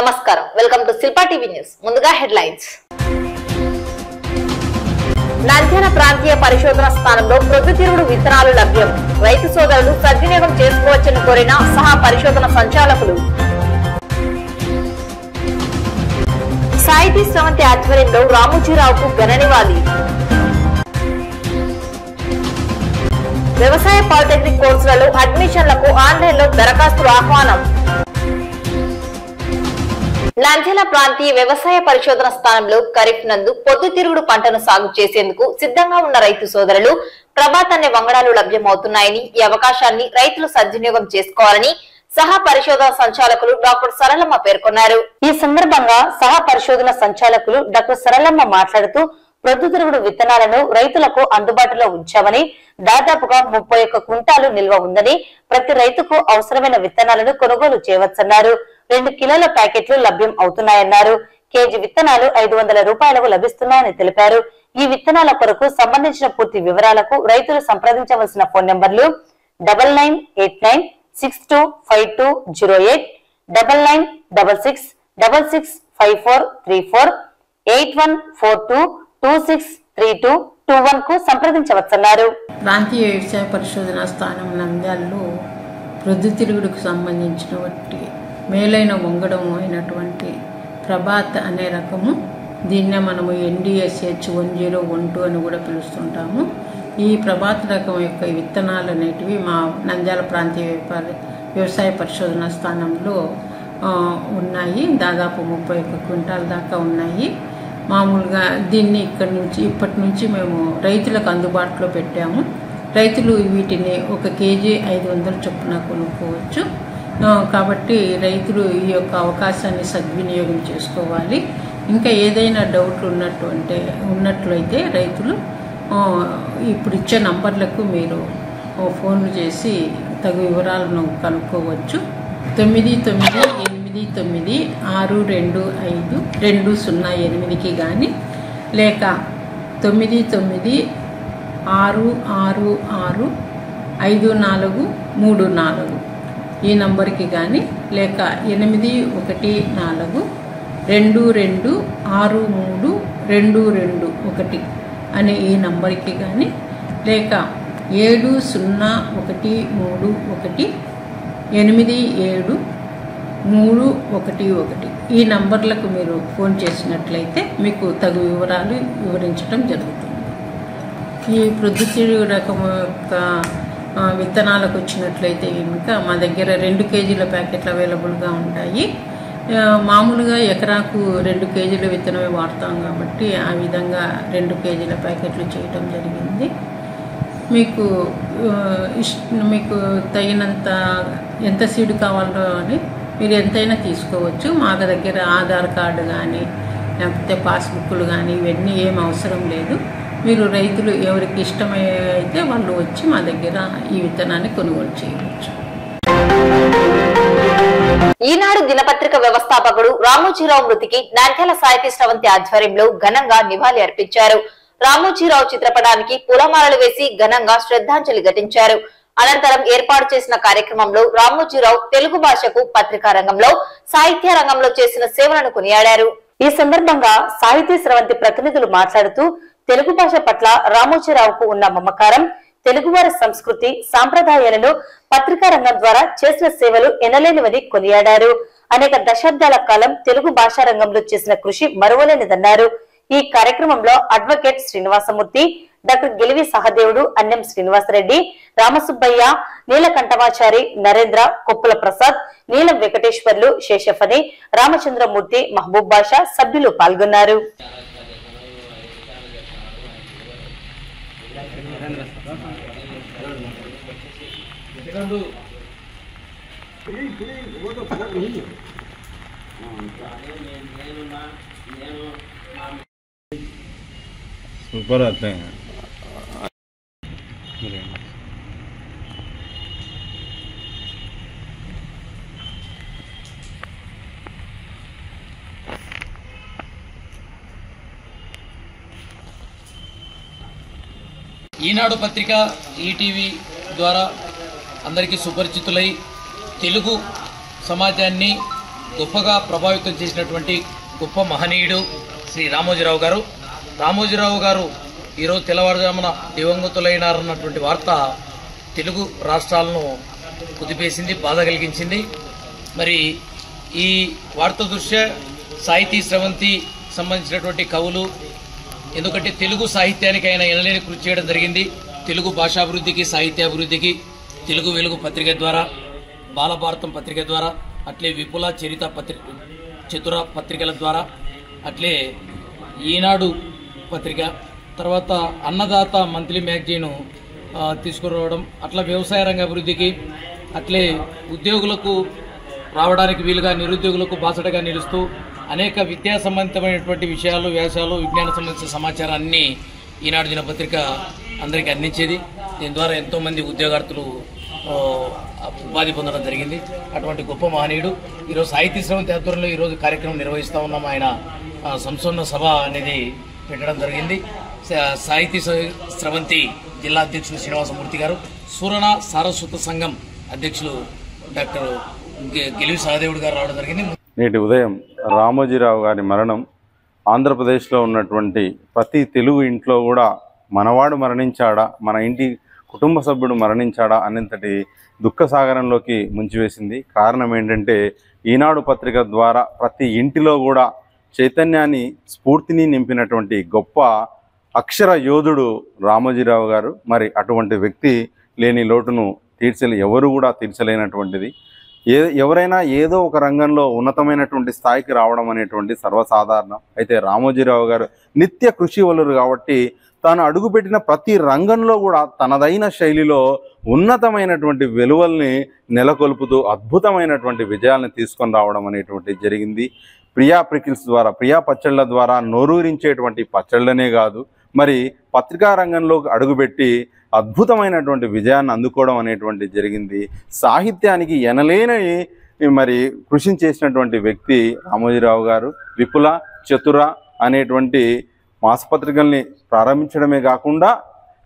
నమస్కారం, welcome to Shilpa TV news. ముందుగా headlines. Nandyal ప్రాంతీయ పరిశోధన స్థానంలో ప్రొద్దుతిరుగుడు విత్తనాలు లభ్యం. రైతు సోదరులు సద్వినియోగం చేసుకోవచ్చని కోరిన సహా పరిశోధన సంచాలకులు. సాహితీ స్రవంతి ఆధ్వర్యంలో రామోజీరావుకు ఘన నివాళి. వ్యవసాయ పాలిటెక్నిక్ కోర్సులలో అడ్మిషన్లకు ఆన్లైన్లో దరఖాస్తులు ఆహ్వానం. నంద్యాల ప్రాంతీయ వ్యవసాయ పరిశోధన స్థానంలో ఖరీఫ్ నందు పొద్దుతిరుగుడు పంటను సాగు చేసేందుకు సిద్ధంగా ఉన్న రైతు సోదరులు ప్రభాత్ అనే వంగడాలు లభ్యమవుతున్నాయని, ఈ అవకాశాన్ని రైతులు సద్వినియోగం చేసుకోవాలని సహా పరిశోధన సంచాలకులు డాక్టర్ సరళమ్మ పేర్కొన్నారు. ఈ సందర్భంగా సహా పరిశోధన సంచాలకులు డాక్టర్ సరళమ్మ మాట్లాడుతూ ప్రొద్దుతిరుగుడు విత్తనాలను రైతులకు అందుబాటులో ఉంచామని, దాదాపుగా 31 క్వింటాలు నిల్వ ఉందని, ప్రతి రైతుకు అవసరమైన విత్తనాలను కొనుగోలు చేయవచ్చన్నారు. 2 కిలోల ప్యాకెట్లు లభ్యం అవుతున్నాయన్నారు. కేజీ విత్తనాలు 500 రూపాయలకు లభిస్తున్నాయని తెలిపారు. ఈ విత్తనాల కొరకు సంబంధించిన పూర్తి వివరాలకు రైతులు సంప్రదించవలసిన ఫోన్ నంబర్లు 9989625208, 9966665434, 8142263221 కు సంప్రదించవచ్చన్నారు. ప్రాంతీయ వ్యవసాయ పరిశోధన స్థానం నంద్యాలలో ప్రొద్దుతిరుగుడుకు సంబంధించినటువంటి మేలైన వంగడం అయినటువంటి ప్రభాత్ అనే రకము, దీన్నే మనము NDSH 1012 అని కూడా పిలుస్తుంటాము. ఈ ప్రభాత్ రకం యొక్క విత్తనాలు అనేటివి మా నంద్యాల ప్రాంతీయ వ్యవసాయ పరిశోధన స్థానంలో ఉన్నాయి. దాదాపు 31 క్వింటాల దాకా ఉన్నాయి. మామూలుగా దీన్ని ఇప్పటి నుంచి మేము రైతులకు అందుబాటులో పెట్టాము. రైతులు వీటిని 1 కేజీ 500 చొప్పున కొనుక్కోవచ్చు. కాబట్టి రైతులు ఈ యొక్క అవకాశాన్ని సద్వినియోగం చేసుకోవాలి. ఇంకా ఏదైనా డౌట్లు ఉన్నట్లయితే రైతులు ఇప్పుడు ఇచ్చే నంబర్లకు మీరు ఫోన్లు చేసి తగు వివరాలను కనుక్కోవచ్చు. 9989625208కి కానీ, లేక 9966665434 ఈ నంబర్కి కానీ, లేక 8122632221 అనే ఈ నంబర్కి కానీ, లేక 7031873711 ఈ నంబర్లకు మీరు ఫోన్ చేసినట్లయితే మీకు తగు వివరాలు వివరించడం జరుగుతుంది. ఈ ప్రొద్దుతిరుగుడు రకం యొక్క విత్తనాలకు వచ్చినట్లయితే ఇంకా మా దగ్గర 2 కేజీల ప్యాకెట్లు అవైలబుల్గా ఉంటాయి. మామూలుగా ఎకరాకు 2 కేజీల విత్తనమే వాడతాం కాబట్టి ఆ విధంగా 2 కేజీల ప్యాకెట్లు చేయడం జరిగింది. మీకు తగినంత ఎంత సీడ్ కావాలో అని మీరు ఎంతైనా తీసుకోవచ్చు. మా దగ్గర ఆధార్ కార్డు కానీ, లేకపోతే పాస్బుక్లు కానీ ఇవన్నీ ఏం అవసరం లేదు. మీరు రైతులు ఎవరికి ఇష్టమైతే వాళ్ళు వచ్చి మా దగ్గర ఈ విత్తనాన్ని కొనుగోలు చేయవచ్చు. ఈనాడు దినపత్రిక వ్యవస్థాపకుడు రామోజీరావు మృతికి నంద్యాల సాహితీ స్రవంతి ఆధ్వర్యంలో ఘనంగా నివాళి అర్పించారు. రామోజీరావు చిత్రపటానికి పూలమాలలు వేసి ఘనంగా శ్రద్ధాంజలి ఘటించారు. అనంతరం ఏర్పాటు చేసిన కార్యక్రమంలో రామోజీరావు తెలుగు భాషకు పత్రికా రంగంలో, సాహిత్య రంగంలో చేసిన సేవలను కొనియాడారు. ఈ సందర్భంగా సాహితీ స్రవంతి ప్రతినిధులు మాట్లాడుతూ తెలుగు భాష పట్ల రామోజీరావుకు ఉన్న మమకారం, తెలుగువారి సంస్కృతి సాంప్రదాయాలను పత్రికా రంగం ద్వారా చేసిన సేవలు ఎనలేనివని కొనియాడారు. అనేక దశాబ్దాల కాలం తెలుగు భాషా రంగంలో చేసిన కృషి మరువలేనిదన్నారు. ఈ కార్యక్రమంలో అడ్వకేట్ శ్రీనివాసమూర్తి, డాక్టర్ గిలివి సహదేవుడు, అన్నెం శ్రీనివాసరెడ్డి, రామసుబ్బయ్య, నీలకంఠమాచారి, నరేంద్ర, కొప్పుల ప్రసాద్, నీలం వెంకటేశ్వర్లు, శేషఫని, రామచంద్రమూర్తి, మహబూబ్ బాషా సభ్యులు పాల్గొన్నారు. సూపర్ అర్థం. ఈనాడు పత్రిక, ఈటీవీ ద్వారా అందరికీ సుపరిచితులై తెలుగు సమాజాన్ని గొప్పగా ప్రభావితం చేసినటువంటి గొప్ప మహనీయుడు శ్రీ రామోజీరావు గారు. రామోజీరావు గారు ఈరోజు తెల్లవారుజామున దివంగతులైనారన్నటువంటి వార్త తెలుగు రాష్ట్రాలను కుదిపేసింది, బాధ కలిగించింది. మరి ఈ వార్త దృష్ట్యా సాహితీ స్రవంతి సంబంధించినటువంటి కవులు, ఎందుకంటే తెలుగు సాహిత్యానికి ఆయన ఎనలేని కృషి చేయడం జరిగింది. తెలుగు భాషాభివృద్ధికి, సాహిత్యాభివృద్ధికి తెలుగు వెలుగు పత్రిక ద్వారా, బాలభారతం పత్రిక ద్వారా, అట్లే విపుల చతుర పత్రికల ద్వారా, అట్లే ఈనాడు పత్రిక, తర్వాత అన్నదాత మంత్లీ మ్యాగజైన్ తీసుకురావడం, అట్లా వ్యవసాయ రంగ అభివృద్ధికి, అట్లే ఉద్యోగులకు రావడానికి వీలుగా నిరుద్యోగులకు బాసటగా నిలుస్తూ అనేక విద్యా సంబంధితమైనటువంటి విషయాలు, వ్యాసాలు, విజ్ఞాన సంబంధించిన సమాచారాన్ని ఈనాడు దినపత్రిక అందరికీ అందించేది. దీని ద్వారా ఎంతోమంది ఉద్యోగార్థులు ఉపాధి పొందడం జరిగింది. అటువంటి గొప్ప మహనీయుడు ఈరోజు సాహితీ స్రవంతి ఆధ్వర్యంలో ఈరోజు కార్యక్రమం నిర్వహిస్తూ ఉన్నాం. ఆయన సంస్మరణ సభ అనేది పెట్టడం జరిగింది. సాహితీ స్రవంతి జిల్లా అధ్యక్షులు శ్రీనివాసమూర్తి గారు, సూరణ సారస్వత సంఘం అధ్యక్షులు డాక్టర్ గెలివి సహదేవుడు గారు రావడం జరిగింది. నేటి ఉదయం రామోజీరావు గారి మరణం ఆంధ్రప్రదేశ్లో ఉన్నటువంటి ప్రతి తెలుగు ఇంట్లో కూడా మనవాడు మరణించాడా, మన ఇంటి కుటుంబ సభ్యుడు మరణించాడా అనేంతటి దుఃఖసాగరంలోకి ముంచివేసింది. కారణం ఏంటంటే ఈనాడు పత్రిక ద్వారా ప్రతి ఇంటిలో కూడా చైతన్యాన్ని, స్ఫూర్తిని నింపినటువంటి గొప్ప అక్షర యోధుడు రామోజీరావు గారు. మరి అటువంటి వ్యక్తి లేని లోటును ఎవరు కూడా తీర్చలేనటువంటిది. ఎవరైనా ఏదో ఒక రంగంలో ఉన్నతమైనటువంటి స్థాయికి రావడం అనేటువంటి సర్వసాధారణం. అయితే రామోజీరావు గారు నిత్య కృషి వలురు కాబట్టి తాను అడుగుపెట్టిన ప్రతి రంగంలో కూడా తనదైన శైలిలో ఉన్నతమైనటువంటి వెలువల్ని నెలకొల్పుతూ అద్భుతమైనటువంటి విజయాలను తీసుకొని రావడం అనేటువంటి జరిగింది. ప్రియా పికిల్స్ ద్వారా, ప్రియా పచ్చళ్ళ ద్వారా నోరూరించేటువంటి పచ్చళ్ళనే కాదు, మరి పత్రికా రంగంలోకి అడుగుపెట్టి అద్భుతమైనటువంటి విజయాన్ని అందుకోవడం అనేటువంటి జరిగింది. సాహిత్యానికి ఎనలేని మరి కృషి చేసినటువంటి వ్యక్తి రామోజీరావు గారు. విపుల చతుర అనేటువంటి మాసపత్రికల్ని ప్రారంభించడమే కాకుండా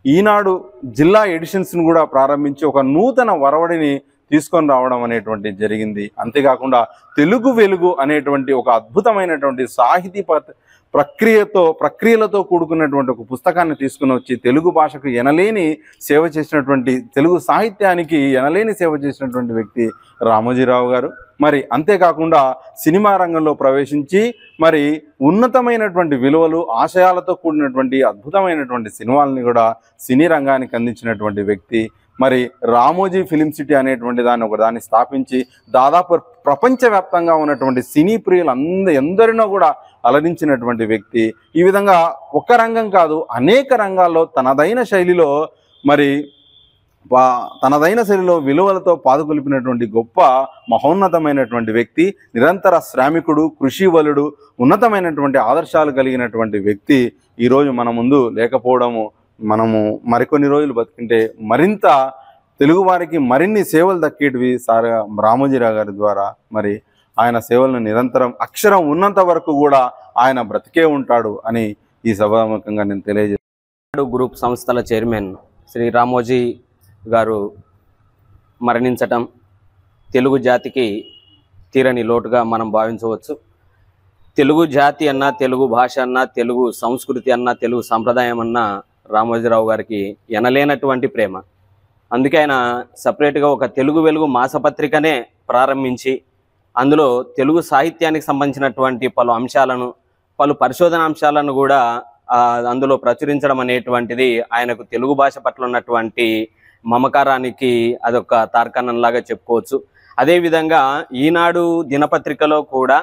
ఈనాడు జిల్లా ఎడిషన్స్ను కూడా ప్రారంభించి ఒక నూతన వరవడిని తీసుకొని రావడం అనేటువంటి జరిగింది. అంతేకాకుండా తెలుగు వెలుగు అనేటువంటి ఒక అద్భుతమైనటువంటి సాహితీ ప్రక్రియలతో కూడుకున్నటువంటి ఒక పుస్తకాన్ని తీసుకుని వచ్చి తెలుగు భాషకు ఎనలేని సేవ చేసినటువంటి, తెలుగు సాహిత్యానికి ఎనలేని సేవ చేసినటువంటి వ్యక్తి రామోజీరావు గారు. మరి అంతేకాకుండా సినిమా రంగంలో ప్రవేశించి మరి ఉన్నతమైనటువంటి విలువలు, ఆశయాలతో కూడినటువంటి అద్భుతమైనటువంటి సినిమాలని కూడా సినీ రంగానికి అందించినటువంటి వ్యక్తి. మరి రామోజీ ఫిలిం సిటీ అనేటువంటి దాన్ని స్థాపించి దాదాపు ప్రపంచవ్యాప్తంగా ఉన్నటువంటి సినీ ప్రియులు ఎందరినో కూడా అలరించినటువంటి వ్యక్తి. ఈ విధంగా ఒక్క రంగం కాదు, అనేక రంగాల్లో తనదైన శైలిలో విలువలతో పాదుకొలిపినటువంటి గొప్ప మహోన్నతమైనటువంటి వ్యక్తి, నిరంతర శ్రామికుడు, కృషివలుడు, ఉన్నతమైనటువంటి ఆదర్శాలు కలిగినటువంటి వ్యక్తి ఈరోజు మన ముందు లేకపోవడము, మనము మరికొన్ని రోజులు బతికింటే మరింత తెలుగువారికి మరిన్ని సేవలు దక్కేటివి రామోజీరావు గారి ద్వారా. మరి ఆయన సేవలను నిరంతరం అక్షరం ఉన్నంత వరకు కూడా ఆయన బ్రతికే ఉంటాడు అని ఈ సభాముఖంగా నేను తెలియజేస్తాను. గ్రూప్ సంస్థల చైర్మన్ శ్రీ రామోజీ గారు మరణించటం తెలుగు జాతికి తీరని లోటుగా మనం భావించవచ్చు. తెలుగు జాతి అన్నా, తెలుగు భాష అన్నా, తెలుగు సంస్కృతి అన్నా, తెలుగు సంప్రదాయం అన్నా రామోజీరావు గారికి ఎనలేనటువంటి ప్రేమ. అందుకే ఆయన సపరేట్గా ఒక తెలుగు వెలుగు మాసపత్రికనే ప్రారంభించి అందులో తెలుగు సాహిత్యానికి సంబంధించినటువంటి పలు అంశాలను, పలు పరిశోధనాంశాలను కూడా అందులో ప్రచురించడం అనేటువంటిది ఆయనకు తెలుగు భాష పట్ల ఉన్నటువంటి మమకారానికి అదొక తార్కాణంలాగా చెప్పుకోవచ్చు. అదేవిధంగా ఈనాడు దినపత్రికలో కూడా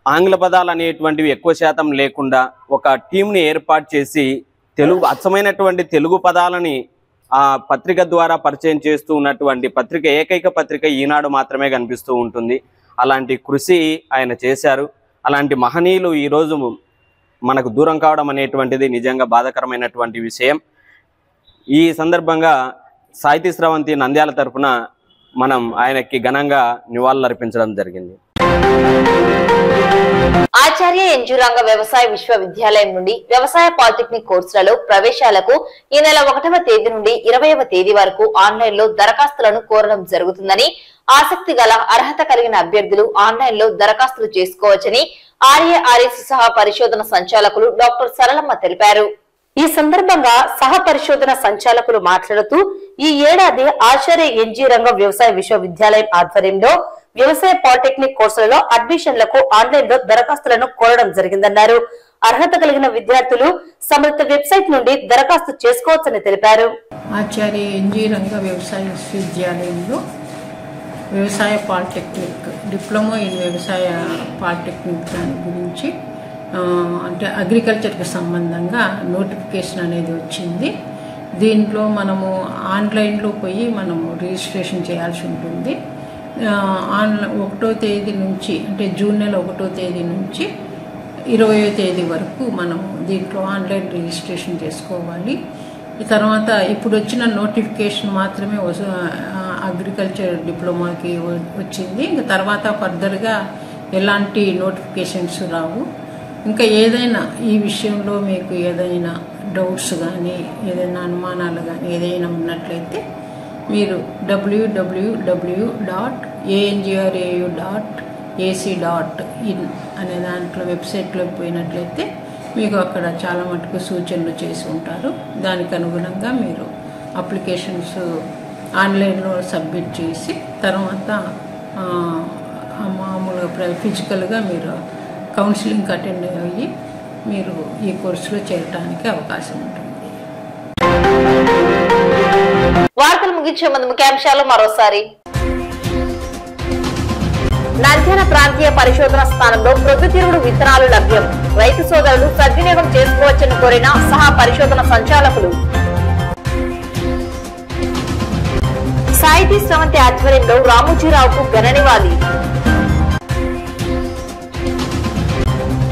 ఆంగ్ల పదాలు అనేటువంటివి ఎక్కువ శాతం లేకుండా ఒక టీంని ఏర్పాటు చేసి అచ్చమైనటువంటి తెలుగు పదాలని ఆ పత్రిక ద్వారా పరిచయం చేస్తూ ఉన్నటువంటి ఏకైక పత్రిక ఈనాడు మాత్రమే కనిపిస్తూ ఉంటుంది. అలాంటి కృషి ఆయన చేశారు. అలాంటి మహనీయులు ఈరోజు మనకు దూరం కావడం అనేటువంటిది నిజంగా బాధాకరమైనటువంటి విషయం. ఈ సందర్భంగా సాహితీ స్రవంతి నంద్యాల తరఫున మనం ఆయనకి ఘనంగా నివాళులర్పించడం జరిగింది. ఆచార్య ఎన్జీ రంగ వ్యవసాయ విశ్వవిద్యాలయం నుండి వ్యవసాయ పాలిటెక్నిక్ కోర్సులలో ప్రవేశాలకు ఈ నెల 1వ తేదీ నుండి 20వ తేదీ వరకు ఆన్లైన్ లో దరఖాస్తులను కోరడం జరుగుతుందని, ఆసక్తి గల అర్హత కలిగిన అభ్యర్థులు ఆన్లైన్ లో దరఖాస్తులు చేసుకోవచ్చని ఆర్ఏఆర్ఎస్ సహా పరిశోధన సంచాలకులు డాక్టర్ సరళమ్మ తెలిపారు. ఈ సందర్భంగా సహ పరిశోధన సంచాలకులు మాట్లాడుతూ, ఈ ఏడాది ఆచార్య ఎన్జీ రంగ వ్యవసాయ విశ్వవిద్యాలయం ఆధ్వర్యంలో వ్యవసాయ పాలిటెక్నిక్ కోర్సులలో అడ్మిషన్లకు ఆన్లైన్ లో దరఖాస్తులను కోరడం జరిగిందన్నారు. అర్హత కలిగిన విద్యార్థులు సంబంధిత వెబ్సైట్ నుండి దరఖాస్తు చేసుకోవచ్చని తెలిపారు. ఆచార్య ఎన్జీ రంగ వ్యవసాయ విశ్వవిద్యాలయంలో వ్యవసాయ పాలిటెక్నిక్ డిప్లొమా ఇన్ వ్యవసాయ పాలిటెక్నిక్ దాని గురించి అంటే అగ్రికల్చర్కి సంబంధంగా నోటిఫికేషన్ అనేది వచ్చింది. దీంట్లో మనము ఆన్లైన్లో పోయి మనము రిజిస్ట్రేషన్ చేయాల్సి ఉంటుంది. 1వ తేదీ నుంచి అంటే జూన్ నెల 1వ తేదీ నుంచి 20వ తేదీ వరకు మనము దీంట్లో ఆన్లైన్ రిజిస్ట్రేషన్ చేసుకోవాలి. ఈ తర్వాత ఇప్పుడు వచ్చిన నోటిఫికేషన్ మాత్రమే అగ్రికల్చర్ డిప్లొమాకి వచ్చింది. ఇంకా తర్వాత ఫర్దర్గా ఎలాంటి నోటిఫికేషన్స్ రావు. ఇంకా ఏదైనా ఈ విషయంలో మీకు ఏదైనా డౌట్స్ కానీ ఏదైనా అనుమానాలు కానీ ఏదైనా ఉన్నట్లయితే మీరు www.angru.ac.in అనే దాంట్లో వెబ్సైట్లోకి పోయినట్లయితే మీకు అక్కడ చాలా మటుకు సూచనలు చేసి ఉంటారు. దానికి అనుగుణంగా మీరు అప్లికేషన్స్ ఆన్లైన్లో సబ్మిట్ చేసి తర్వాత మామూలుగా ఫిజికల్గా మీరు కౌన్సిలింగ్ అటెండ్ అయ్యి మీరు ఈ కోర్సులో చేరడానికి అవకాశం ఉంటుంది. వార్తలు ముగించే ముందు ముఖ్యాంశాలు మరోసారి. నంద్యాల ప్రాంతీయ పరిశోధన స్థానంలో ప్రొద్దుతిరుగుడు విత్తనాలు లభ్యం. రైతు సోదరులు సద్వినియోగం చేసుకోవచ్చని కోరిన సహా పరిశోధన సంచాలకులు. సాహితీ స్రవంతి ఆధ్వర్యంలో రామోజీరావుకు ఘన నివాళి.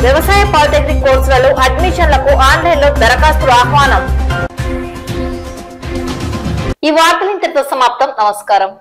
వ్యవసాయ పాలిటెక్నిక్ కోర్సులలో అడ్మిషన్లకు ఆన్లైన్ లో దరఖాస్తులు ఆహ్వానం. ఈ వార్తలు ఇంతటితో సమాప్తం. నమస్కారం.